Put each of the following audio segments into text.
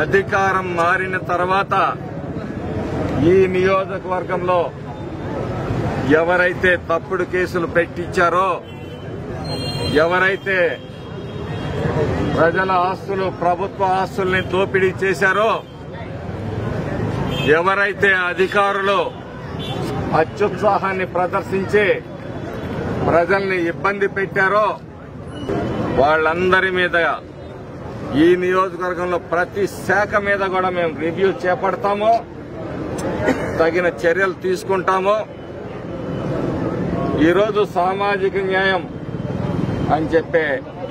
అధికారం మారిన తర్వాత ఈ నియోజకవర్గంలో ఎవరైతే తప్పుడు కేసులు పెట్టించారో, ఎవరైతే ప్రజల ఆస్తులు, ప్రభుత్వ ఆస్తుల్ని దోపిడీ చేశారో, ఎవరైతే అధికారులు అత్యుత్సాహాన్ని ప్రదర్శించి ప్రజల్ని ఇబ్బంది పెట్టారో వాళ్ళందరి మీద ఈ నియోజకవర్గంలో ప్రతి శాఖ మీద కూడా మేము రివ్యూ చేపడతాము, తగిన చర్యలు తీసుకుంటాము. ఈరోజు సామాజిక న్యాయం అని చెప్పే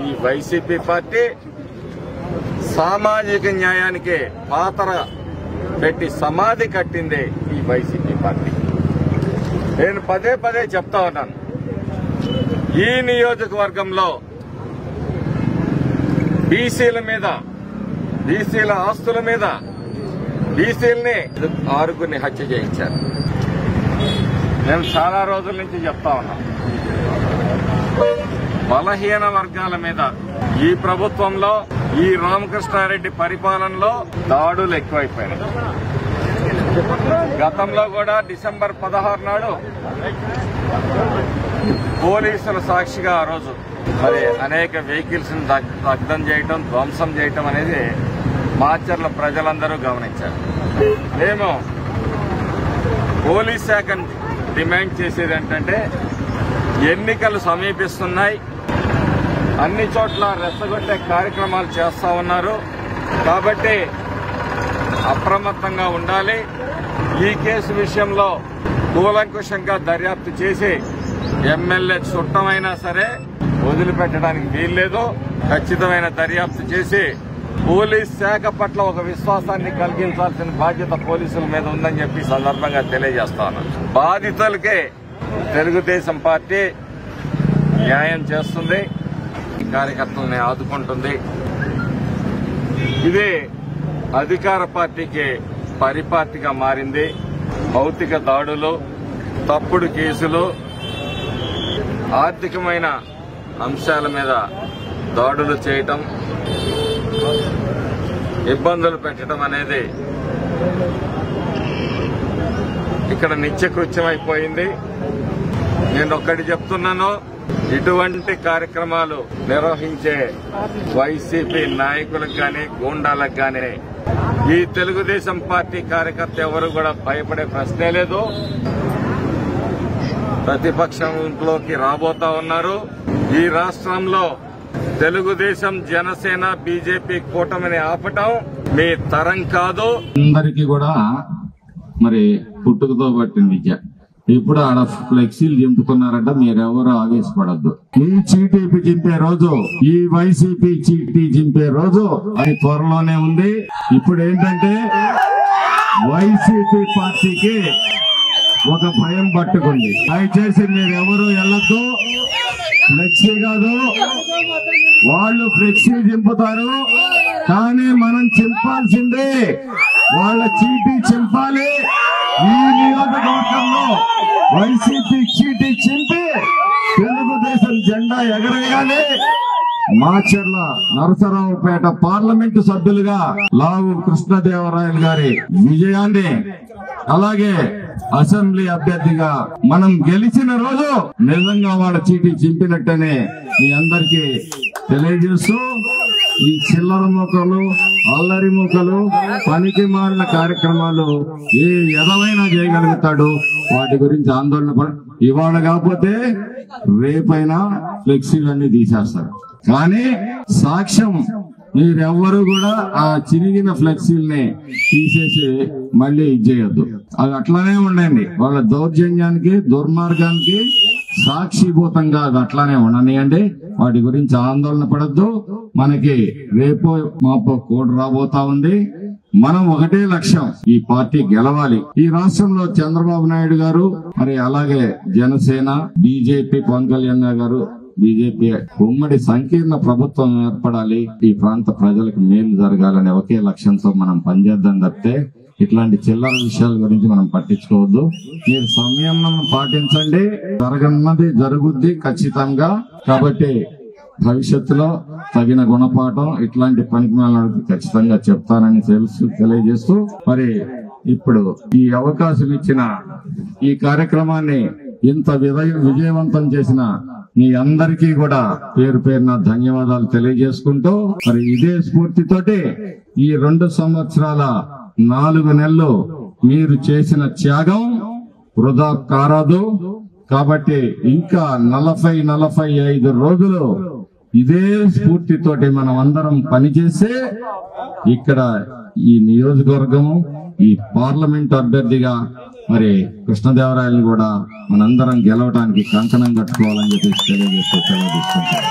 ఈ వైసీపీ పార్టీ సామాజిక న్యాయానికి పాతర పెట్టి సమాధి కట్టిందే ఈ వైసీపీ పార్టీ. నేను పదే పదే చెప్తా ఉన్నాను, ఈ నియోజకవర్గంలో బీసీల మీద, బీసీల ఆస్తుల మీద బీసీలని 6గురిని హత్య చేయించారు. నేను చాలా రోజుల నుంచి చెప్తా ఉన్నాను, బలహీన వర్గాల మీద ఈ ప్రభుత్వంలో, ఈ రామకృష్ణారెడ్డి పరిపాలనలో దాడులు ఎక్కువైపోయినాయి. గతంలో కూడా డిసెంబర్ 16 నాడు పోలీసుల సాక్షిగా ఆ రోజు మరి అనేక వెహికల్స్ ని దగ్ధం చేయటం, ధ్వంసం చేయటం అనేది మాచర్ల ప్రజలందరూ గమనించారు. మేము పోలీస్ శాఖను డిమాండ్ చేసేది ఏంటంటే, ఎన్నికలు సమీపిస్తున్నాయి, అన్ని చోట్ల రెచ్చగొట్టే కార్యక్రమాలు చేస్తా ఉన్నారు కాబట్టి అప్రమత్తంగా ఉండాలి. ఈ కేసు విషయంలో కూలంకుషంగా దర్యాప్తు చేసి ఎమ్మెల్యే చుట్టమైనా సరే వదిలిపెట్టడానికి వీల్లేదు. ఖచ్చితమైన దర్యాప్తు చేసి పోలీస్ శాఖ పట్ల ఒక విశ్వాసాన్ని కలిగించాల్సిన బాధ్యత పోలీసుల మీద ఉందని చెప్పి సందర్భంగా తెలియజేస్తాను. బాధితులకే తెలుగుదేశం పార్టీ న్యాయం చేస్తుంది, కార్యకర్తల్ని ఆదుకుంటుంది. ఇది అధికార పార్టీకి పరిపాటిగా మారింది. భౌతిక దాడులు, తప్పుడు కేసులు, ఆర్థికమైన అంశాల మీద దాడులు చేయటం, ఇబ్బందులు పెట్టడం అనేది ఇక్కడ నిత్యకృత్యమైపోయింది. నేను ఒక్కటి చెప్తున్నాను, ఇటువంటి కార్యక్రమాలు నిర్వహించే వైసీపీ నాయకులకు గాని, గూండాలకు గాని ఈ తెలుగుదేశం పార్టీ కార్యకర్త ఎవరు కూడా భయపడే ప్రశ్నే లేదు. ప్రతిపక్షంలోకి రాబోతా ఉన్నారు. ఈ రాష్ట్రంలో తెలుగుదేశం, జనసేన, బీజేపీ కూటమిని ఆపటం మీ తరం కాదు. అందరికీ కూడా మరి పుట్టుకతో పట్టిన విద్య. ఇప్పుడు ఆడ ఫ్లెక్సీలు చింపుతున్నారంట, మీరెవరు ఆవేశపడద్దు. ఈ చీటీ చింపే రోజు, ఈ వైసీపీ చీటీ చింపే రోజు అది త్వరలోనే ఉంది. ఇప్పుడు ఏంటంటే వైసీపీ పార్టీకి ఒక భయం పట్టుకుంది. దయచేసి మీరెవరు వెళ్ళొద్దు. ఫ్లెక్సీ కాదు, వాళ్ళు ఫ్లెక్సీ చింపుతారు, కానీ మనం చింపాల్సిందే. వాళ్ళ చీటీ చింపాలి. ఈ నియోజకవర్గంలో వైసీపీ చీటీ చింపి తెలుగుదేశం జెండా ఎగరేయాలి. మాచర్ల నరసరావుపేట పార్లమెంటు సభ్యులుగా లావు కృష్ణదేవరాయలు గారి విజయాన్ని, అలాగే అసెంబ్లీ అభ్యర్థిగా మనం గెలిచిన రోజు నిజంగా వాళ్ళ చీటీ చింపినట్టనే మీ అందరికీ తెలియజేస్తూ, ఈ చిల్లర మూకలు, అల్లరి మూకలు, పనికి మాలిన కార్యక్రమాలు ఏ ఎదవైనా చేయగలుగుతాడు. వాటి గురించి ఆందోళన ఇవాళ కాకపోతే రేపైనా ఫ్లెక్సీలన్నీ తీసేస్తారు. కానీ సాక్ష్యం మీరెవ్వరూ కూడా ఆ చిరిగిన ఫ్లెక్సీల్ని తీసేసి మళ్ళీ ఇచ్చేయొద్దు. అవి అట్లానే ఉండండి. వాళ్ళ దౌర్జన్యానికి, దుర్మార్గానికి సాక్షిభూతంగా అది అట్లానే ఉండనియండి. వాటి గురించి ఆందోళన పడద్దు. మనకి రేపో మాపో కోడ్ రాబోతా ఉంది. మనం ఒకటే లక్ష్యం, ఈ పార్టీ గెలవాలి. ఈ రాష్ట్రంలో చంద్రబాబు నాయుడు గారు, మరి అలాగే జనసేన, బీజేపీ, పవన్ కళ్యాణ్ గారు, బీజేపీ ఉమ్మడి సంకీర్ణ ప్రభుత్వం ఏర్పడాలి, ఈ ప్రాంత ప్రజలకు మేలు జరగాలనే ఒకే లక్ష్యంతో మనం పనిచేద్దాం తప్పితే ఇట్లాంటి చిల్లర విషయాల గురించి మనం పట్టించుకోవద్దు. మీరు సంయమనం పాటించండి. జరగన్నది జరుగుద్ది ఖచ్చితంగా. కాబట్టి భవిష్యత్తులో తగిన గుణపాఠం ఇట్లాంటి పనికిమాలకు ఖచ్చితంగా చెప్తానని తెలియజేస్తూ మరి ఇప్పుడు ఈ అవకాశం ఇచ్చిన ఈ కార్యక్రమాన్ని ఇంత విజయవంతం చేసిన మీ అందరికీ కూడా పేరు పేరున ధన్యవాదాలు తెలియజేసుకుంటూ మరి ఇదే స్ఫూర్తితోటి ఈ 2 సంవత్సరాల 4 నెలలు మీరు చేసిన త్యాగం వృధా కారాదు. కాబట్టి ఇంకా 40-45 రోజులు ఇదే స్ఫూర్తితోటి మనం అందరం పనిచేస్తే ఇక్కడ ఈ నియోజకవర్గము ఈ పార్లమెంట్ అభ్యర్థిగా మరి కృష్ణదేవరాయలను కూడా మనందరం గెలవడానికి కంకణం కట్టుకోవాలని చెప్పి తెలియజేస్తూ సెలవు తీసుకుంటాం.